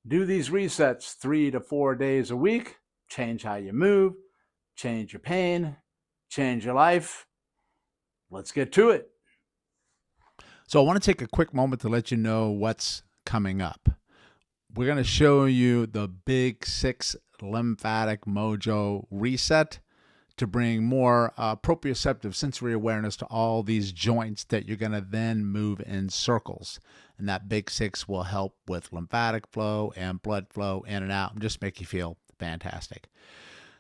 Do these resets 3 to 4 days a week. Change how you move, change your pain, change your life. Let's get to it. So I want to take a quick moment to let you know what's coming up. We're going to show you the Big Six Lymphatic Mojo Reset to bring more proprioceptive sensory awareness to all these joints that you're going to then move in circles. And that Big Six will help with lymphatic flow and blood flow in and out and just make you feel fantastic.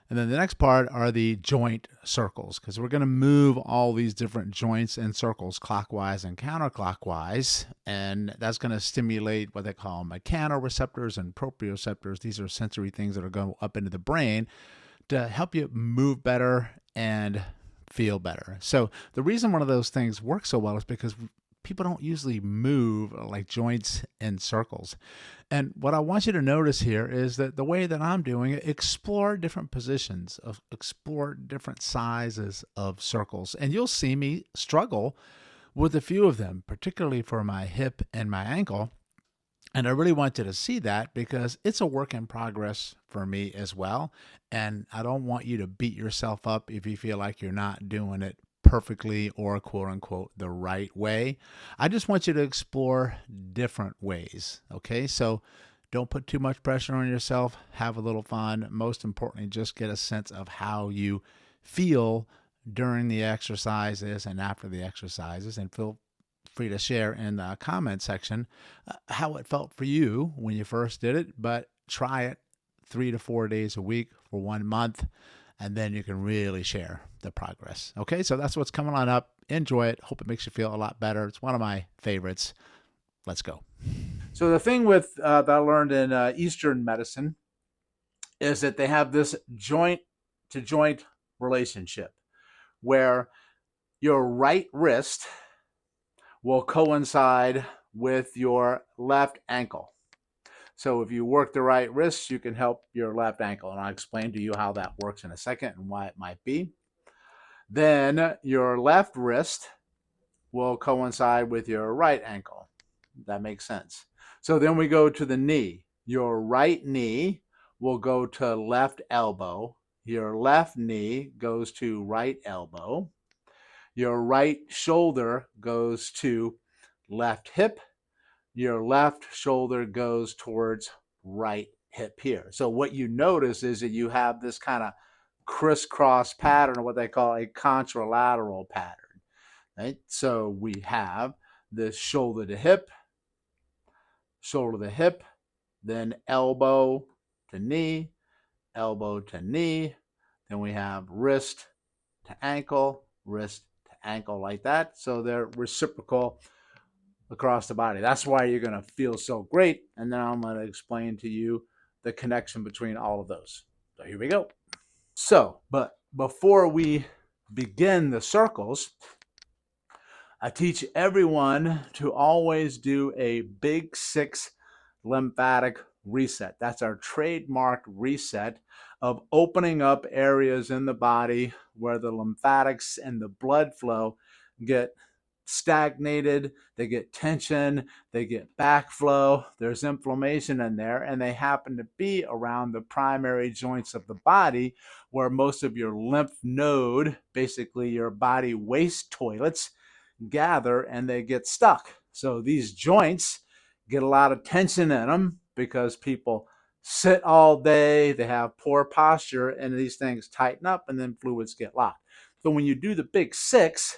And then the next part are the joint circles, because we're going to move all these different joints in circles clockwise and counterclockwise. And that's going to stimulate what they call mechanoreceptors and proprioceptors. These are sensory things that are going up into the brain to help you move better and feel better. So the reason one of those things works so well is because people don't usually move like joints in circles. And what I want you to notice here is that the way that I'm doing it, explore different positions, explore different sizes of circles. And you'll see me struggle with a few of them, particularly for my hip and my ankle. And I really want you to see that because it's a work in progress for me as well. And I don't want you to beat yourself up if you feel like you're not doing it perfectly or quote unquote the right way. I just want you to explore different ways. Okay. So don't put too much pressure on yourself. Have a little fun. Most importantly, just get a sense of how you feel during the exercises and after the exercises, and feel free to share in the comment section how it felt for you when you first did it. But try it 3 to 4 days a week for 1 month, and then you can really share the progress. Okay, so that's what's coming on up. Enjoy it. Hope it makes you feel a lot better. It's one of my favorites. Let's go. So the thing with that I learned in Eastern medicine is that they have this joint to joint relationship where your right wrist will coincide with your left ankle. So if you work the right wrist, you can help your left ankle. And I'll explain to you how that works in a second and why it might be. Then your left wrist will coincide with your right ankle. That makes sense. So then we go to the knee. Your right knee will go to left elbow. Your left knee goes to right elbow. Your right shoulder goes to left hip. Your left shoulder goes towards right hip here. So what you notice is that you have this kind of crisscross pattern, or what they call a contralateral pattern. Right? So we have this shoulder to hip, then elbow to knee, then we have wrist to ankle, like that. So they're reciprocal across the body. That's why you're going to feel so great. And then I'm going to explain to you the connection between all of those. So here we go. So, but before we begin the circles, I teach everyone to always do a Big Six lymphatic reset. That's our trademark reset of opening up areas in the body where the lymphatics and the blood flow get stagnated, they get tension, they get backflow, there's inflammation in there, and they happen to be around the primary joints of the body where most of your lymph node, basically your body waste toilets, gather and they get stuck. So these joints get a lot of tension in them because people sit all day, they have poor posture, and these things tighten up and then fluids get locked. So when you do the Big Six,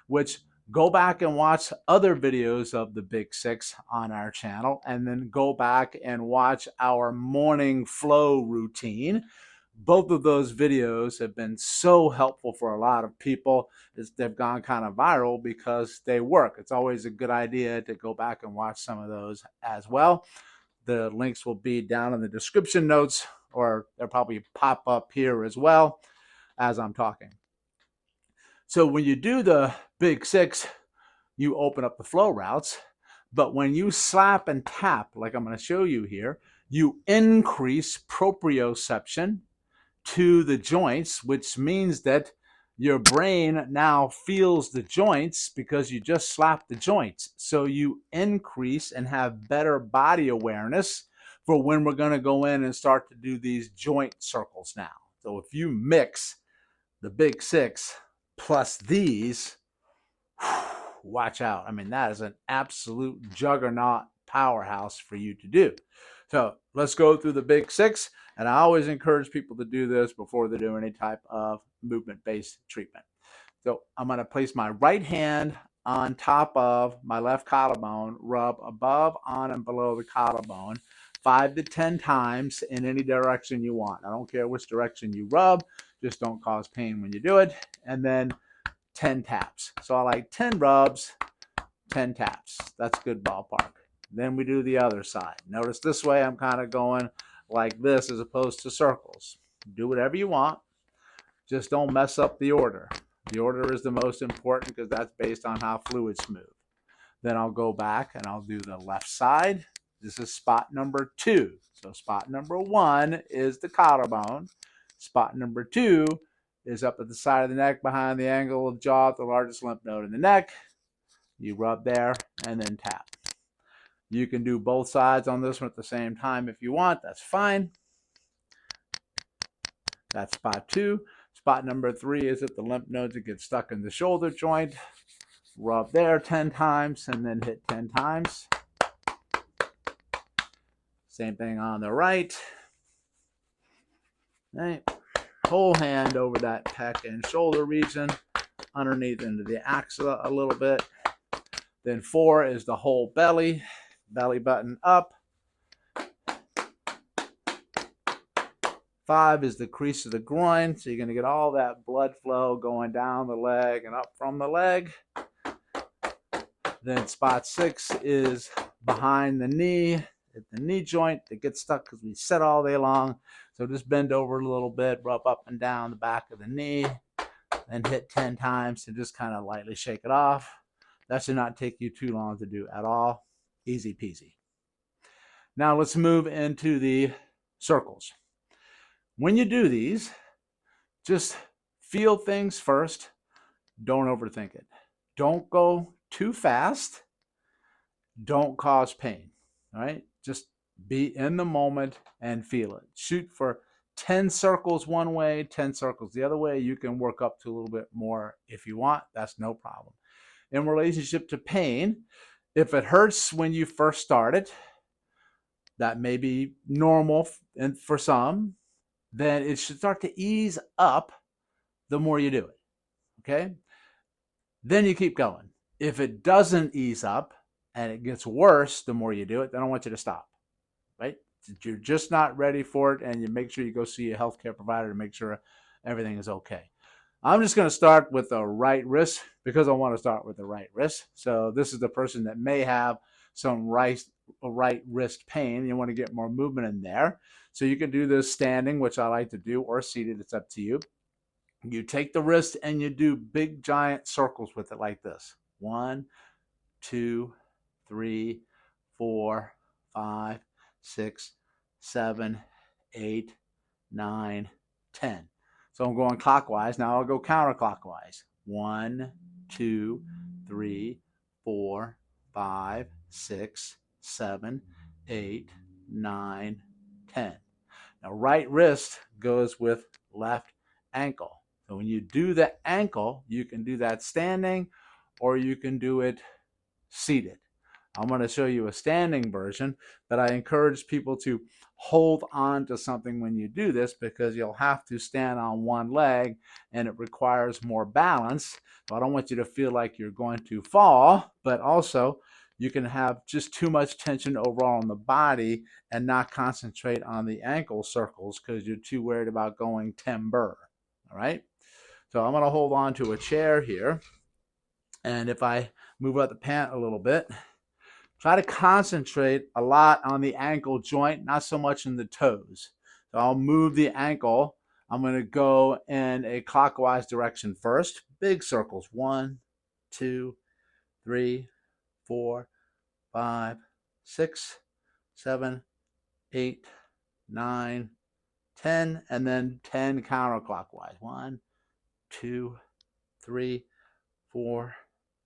which go back and watch other videos of the Big Six on our channel, and then go back and watch our morning flow routine. Both of those videos have been so helpful for a lot of people. They've gone kind of viral because they work. It's always a good idea to go back and watch some of those as well. The links will be down in the description notes, or they'll probably pop up here as well as I'm talking. So when you do the Big Six, you open up the flow routes. But when you slap and tap, like I'm going to show you here, you increase proprioception to the joints, which means that your brain now feels the joints because you just slapped the joints. So you increase and have better body awareness for when we're going to go in and start to do these joint circles now. So if you mix the big six plus these, watch out. I mean, that is an absolute juggernaut powerhouse for you to do. So let's go through the big six. And I always encourage people to do this before they do any type of movement-based treatment. So I'm going to place my right hand on top of my left collarbone, rub above, on, and below the collarbone 5 to 10 times in any direction you want. I don't care which direction you rub, just don't cause pain when you do it. And then 10 taps. So I like 10 rubs, 10 taps. That's good ballpark. Then we do the other side. Notice this way I'm kind of going like this as opposed to circles. Do whatever you want. Just don't mess up the order. The order is the most important because that's based on how fluids move. Then I'll go back and I'll do the left side. This is spot number 2. So spot number 1 is the collarbone. Spot number 2 is up at the side of the neck behind the angle of jaw, the largest lymph node in the neck. You rub there and then tap. You can do both sides on this one at the same time if you want. That's fine. That's spot 2. Spot number 3 is at the lymph nodes that get stuck in the shoulder joint. Rub there 10 times and then hit 10 times. Same thing on the right. Right. Whole hand over that pec and shoulder region, underneath into the axilla a little bit. Then 4 is the whole belly, belly button up. 5 is the crease of the groin, so you're going to get all that blood flow going down the leg and up from the leg. Then spot 6 is behind the knee, at the knee joint that gets stuck because we sit all day long. So just bend over a little bit, rub up and down the back of the knee, and hit 10 times and just kind of lightly shake it off. That should not take you too long to do at all. Easy peasy. Now let's move into the circles. When you do these, just feel things first. Don't overthink it. Don't go too fast. Don't cause pain. All right? Just be in the moment and feel it. Shoot for 10 circles one way, 10 circles the other way. You can work up to a little bit more if you want. That's no problem. In relationship to pain, if it hurts when you first start it, that may be normal and for some, then it should start to ease up the more you do it. Okay? Then you keep going. If it doesn't ease up and it gets worse the more you do it, then I want you to stop. Right? You're just not ready for it, and you make sure you go see a healthcare provider to make sure everything is okay. I'm just going to start with the right wrist because I want to start with the right wrist. So this is the person that may have some right wrist pain. You want to get more movement in there. So you can do this standing, which I like to do, or seated. It's up to you. You take the wrist and you do big giant circles with it like this. 1, 2, 3, 4, 5, 6, 7, 8, 9, 10. So I'm going clockwise. Now I'll go counterclockwise. 1, 2, 3, 4, 5, 6, 7, 8, 9, 10. Now right wrist goes with left ankle. So when you do the ankle, you can do that standing or you can do it seated. I'm going to show you a standing version, but I encourage people to hold on to something when you do this because you'll have to stand on one leg and it requires more balance. So I don't want you to feel like you're going to fall, but also you can have just too much tension overall in the body and not concentrate on the ankle circles because you're too worried about going timber. All right. So I'm going to hold on to a chair here. And if I move out the pant a little bit, try to concentrate a lot on the ankle joint, not so much in the toes. So I'll move the ankle. I'm going to go in a clockwise direction first. Big circles. 1, 2, 3, 4, 5, 6, 7, 8, 9, 10, and then 10 counterclockwise. 1, 2, 3, 4,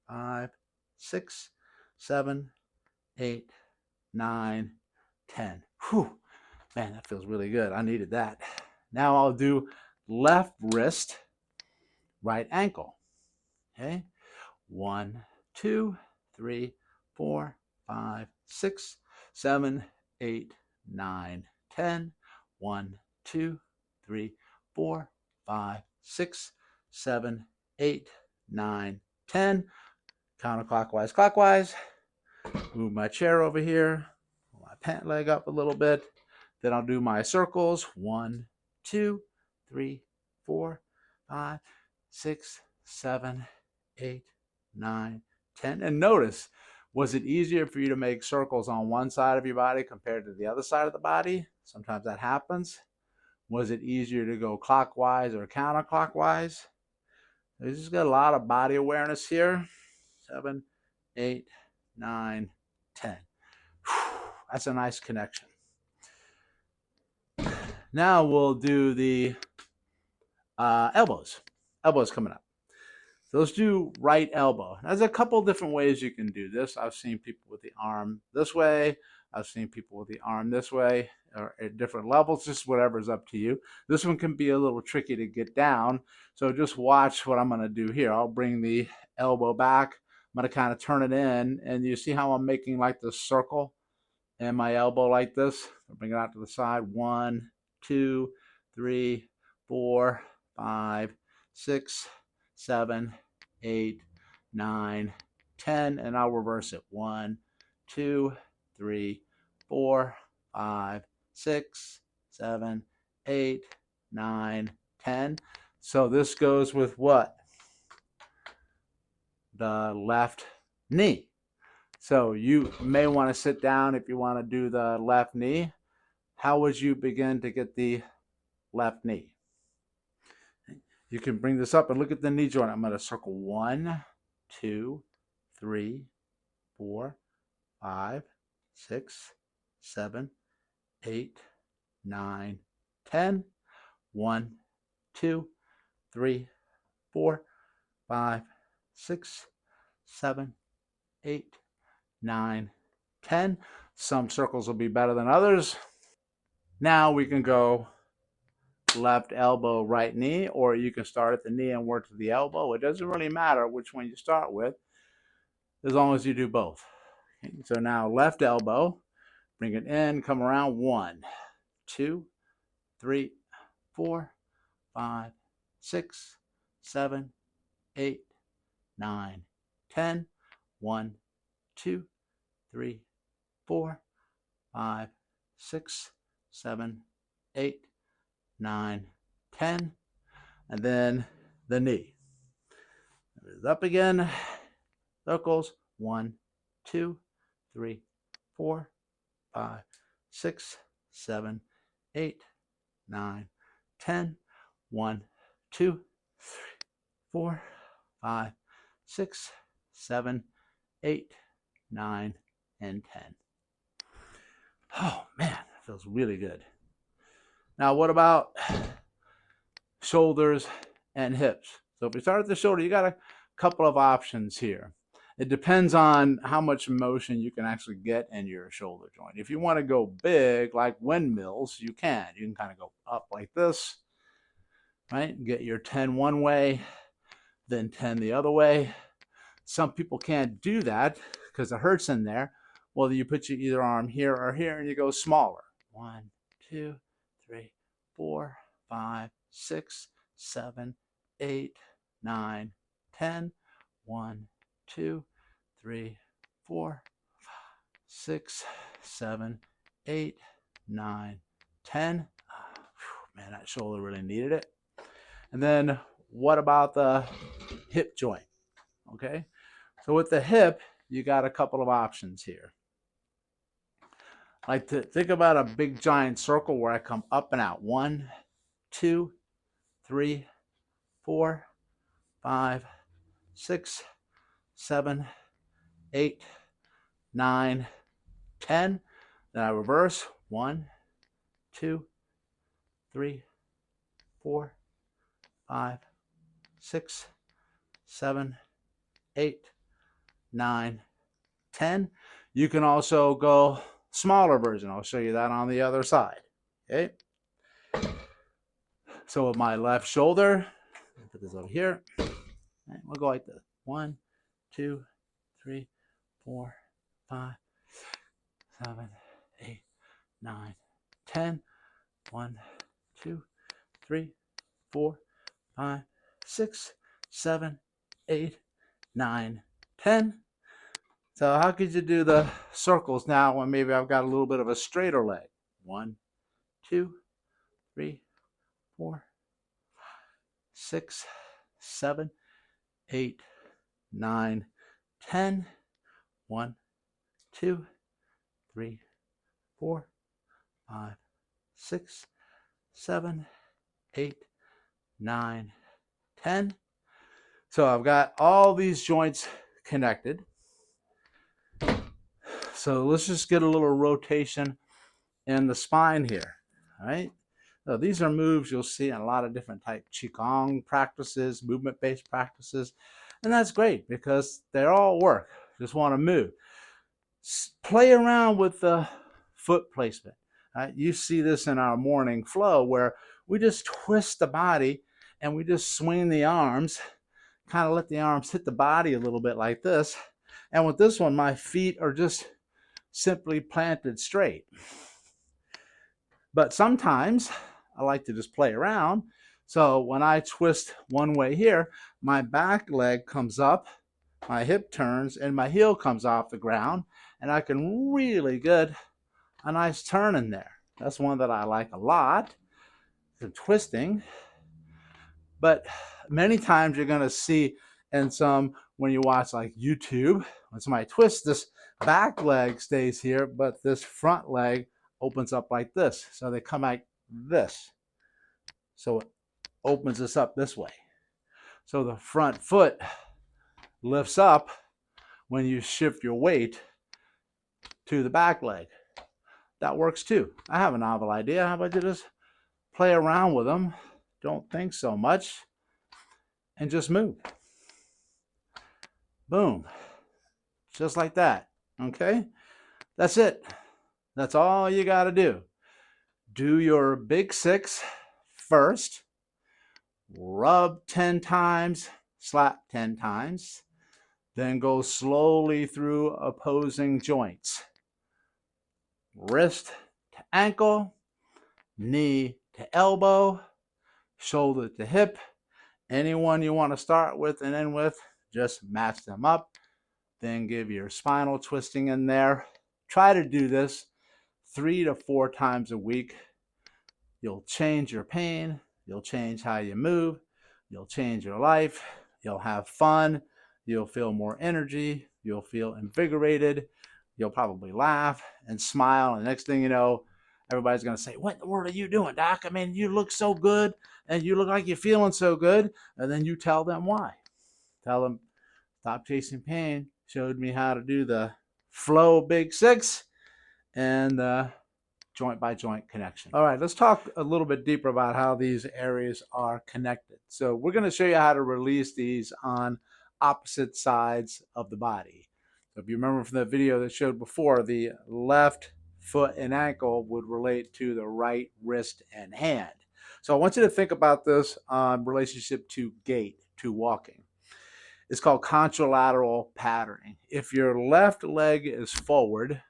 5, 6, 7, 8, 9, 10. Whew, man, that feels really good. I needed that. Now I'll do left wrist, right ankle. Okay. 1, 2, 3, 4, 5, 6, 7, 8, 9, 10. 1, 2, 3, 4, 5, 6, 7, 8, 9, 10. Counterclockwise, clockwise. Move my chair over here. Pull my pant leg up a little bit. Then I'll do my circles. 1, 2, 3, 4, 5, 6, 7, 8, 9, 10. And notice, was it easier for you to make circles on one side of your body compared to the other side of the body? Sometimes that happens. Was it easier to go clockwise or counterclockwise? We just got a lot of body awareness here. 7, 8, 9, 10. That's a nice connection. Now we'll do the elbows. Elbows coming up. So let's do right elbow. There's a couple different ways you can do this. I've seen people with the arm this way. I've seen people with the arm this way, or at different levels, just whatever's up to you. This one can be a little tricky to get down. So just watch what I'm going to do here. I'll bring the elbow back. I'm going to kind of turn it in, and you see how I'm making like this circle and my elbow like this. I'll bring it out to the side. 1, 2, 3, 4, 5, 6, 7, 8, 9, 10, and I'll reverse it. 1, 2, 3, 4, 5, 6, 7, 8, 9, 10. So this goes with what? The left knee. So you may want to sit down if you want to do the left knee. How would you begin to get the left knee? You can bring this up and look at the knee joint. I'm going to circle 1, 2, 3, 4, 5, 6, 7, 8, 9, 10. 1, 2, 3, 4, 5, 6, 7, 8, 9, 10. Some circles will be better than others. Now we can go left elbow, right knee, or you can start at the knee and work to the elbow. It doesn't really matter which one you start with, as long as you do both. Okay, so now left elbow, bring it in, come around. 1, 2, 3, 4, 5, 6, 7, 8, 9, 10. 1, 2, 3, 4, 5, 6, 7, 8, 9, 10. And then the knee. Up again. Circles. 1, 2, 3, 4, 5, 6, 7, 8, 9, 10. 1, 2, 3, 4, 5, 6, 7, 8, 9, and 10. Oh man, that feels really good. Now what about shoulders and hips? So if we start at the shoulder, you got a couple of options here. It depends on how much motion you can actually get in your shoulder joint. If you want to go big, like windmills, you can. You can kind of go up like this, right? Get your 10 one way, then 10 the other way. Some people can't do that because it hurts in there. Well, you put your either arm here or here, and you go smaller. 1, 2, 3, 4, 5, 6, 7, 8, 9, 10. 1, 2, 3, 4, 6, 7, 8, 9, 10. Man, that shoulder really needed it. And then what about the hip joint? Okay, so with the hip, you got a couple of options here. Like to think about a big giant circle where I come up and out. 1, 2, 3, 4, 5, 6, 7, 8, 9, 10. Then I reverse. 1, 2, 3, 4, 5, 6, 7, 8, 9, 10. You can also go smaller version. I'll show you that on the other side. Okay. So with my left shoulder, put this over here. And we'll go like this. 1, 2, 3, 4, 5, 7, 8, 9, 10. 1, 2, 3, 4, 5, 6, 7, 8, 9, 10. So how could you do the circles now when maybe I've got a little bit of a straighter leg? 1, 2, 3, 4, 6, 7, 8, 9, 10. 1, 2, 3, 4, 5, 6, 7, 8, 9, 10. So I've got all these joints connected. So let's just get a little rotation in the spine here. All right. So these are moves you'll see in a lot of different type Qigong practices, movement-based practices. And that's great because they all work. Just want to move. Play around with the foot placement. Right? You see this in our morning flow where we just twist the body and we just swing the arms, kind of let the arms hit the body a little bit like this. And with this one, my feet are just simply planted straight. But sometimes I like to just play around. So when I twist one way here, my back leg comes up, my hip turns, and my heel comes off the ground, and I can really get a nice turn in there. That's one that I like a lot, the twisting. But many times you're going to see in some, when you watch like YouTube, when somebody twists, this back leg stays here, but this front leg opens up like this. So they come like this. So it opens us up this way. So the front foot lifts up when you shift your weight to the back leg. That works too. I have a novel idea. How about you just play around with them? Don't think so much and just move. Boom. Just like that. Okay? That's it. That's all you got to do. Do your big 6 first. Rub 10 times, slap 10 times. Then go slowly through opposing joints. Wrist to ankle, knee to elbow, shoulder to hip. Anyone you want to start with and end with, just match them up. Then give your spinal twisting in there. Try to do this 3 to 4 times a week. You'll change your pain. You'll change how you move. You'll change your life. You'll have fun. You'll feel more energy. You'll feel invigorated. You'll probably laugh and smile. And next thing you know, everybody's going to say, what in the world are you doing, Doc? I mean, you look so good and you look like you're feeling so good. And then you tell them why. Tell them, Stop Chasing Pain showed me how to do the flow big 6 and joint by joint connection. All right, let's talk a little bit deeper about how these areas are connected. So we're going to show you how to release these on opposite sides of the body. So if you remember from the video that showed before, the left foot and ankle would relate to the right wrist and hand. So I want you to think about this on relationship to gait, to walking. It's called contralateral patterning. If your left leg is forward,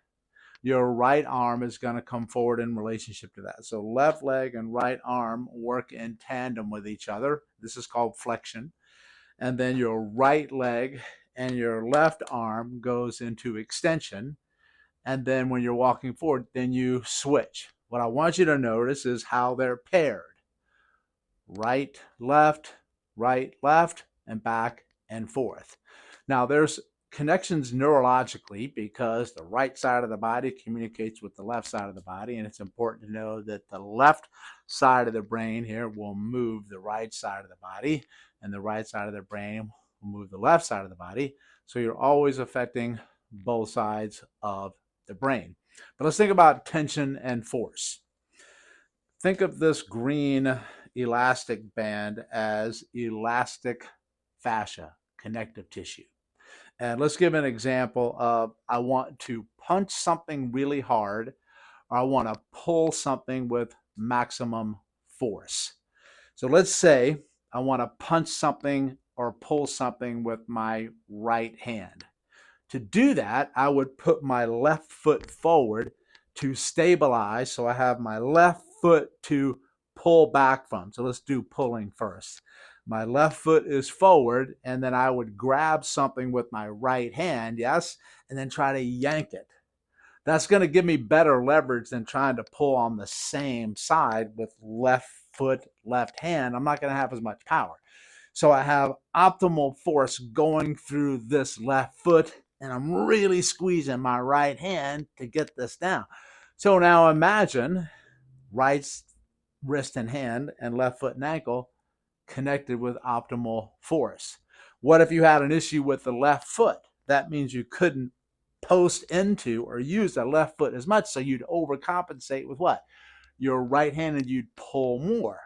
your right arm is going to come forward in relationship to that. So left leg and right arm work in tandem with each other. This is called flexion. And then your right leg and your left arm goes into extension. And then when you're walking forward, then you switch. What I want you to notice is how they're paired. Right, left, and back and forth. Now there's connections neurologically because the right side of the body communicates with the left side of the body, and it's important to know that the left side of the brain here will move the right side of the body, and the right side of the brain will move the left side of the body. So you're always affecting both sides of the brain. But let's think about tension and force. Think of this green elastic band as elastic fascia, connective tissue. And let's give an example of I want to punch something really hard, or I want to pull something with maximum force. So let's say I want to punch something or pull something with my right hand. To do that, I would put my left foot forward to stabilize. So I have my left foot to pull back from. So let's do pulling first. My left foot is forward, and then I would grab something with my right hand, yes, and then try to yank it. That's going to give me better leverage than trying to pull on the same side with left foot, left hand. I'm not going to have as much power. So I have optimal force going through this left foot, and I'm really squeezing my right hand to get this down. So now imagine right wrist and hand and left foot and ankle connected with optimal force. What if you had an issue with the left foot? That means you couldn't post into or use the left foot as much, so you'd overcompensate with what? Your right hand, and you'd pull more.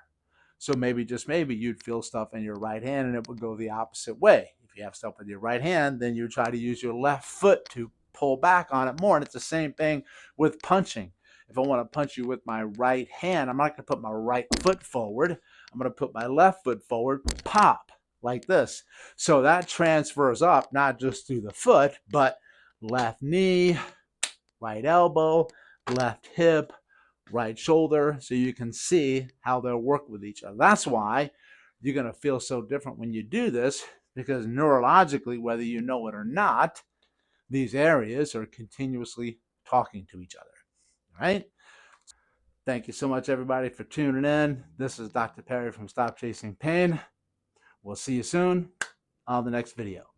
So maybe, just maybe, you'd feel stuff in your right hand and it would go the opposite way. If you have stuff with your right hand, then you try to use your left foot to pull back on it more. And it's the same thing with punching. If I want to punch you with my right hand, I'm not going to put my right foot forward. I'm going to put my left foot forward, pop, like this. So that transfers up, not just through the foot, but left knee, right elbow, left hip, right shoulder, so you can see how they'll work with each other. That's why you're going to feel so different when you do this, because neurologically, whether you know it or not, these areas are continuously talking to each other. All right? Thank you so much, everybody, for tuning in. This is Dr. Perry from Stop Chasing Pain. We'll see you soon on the next video.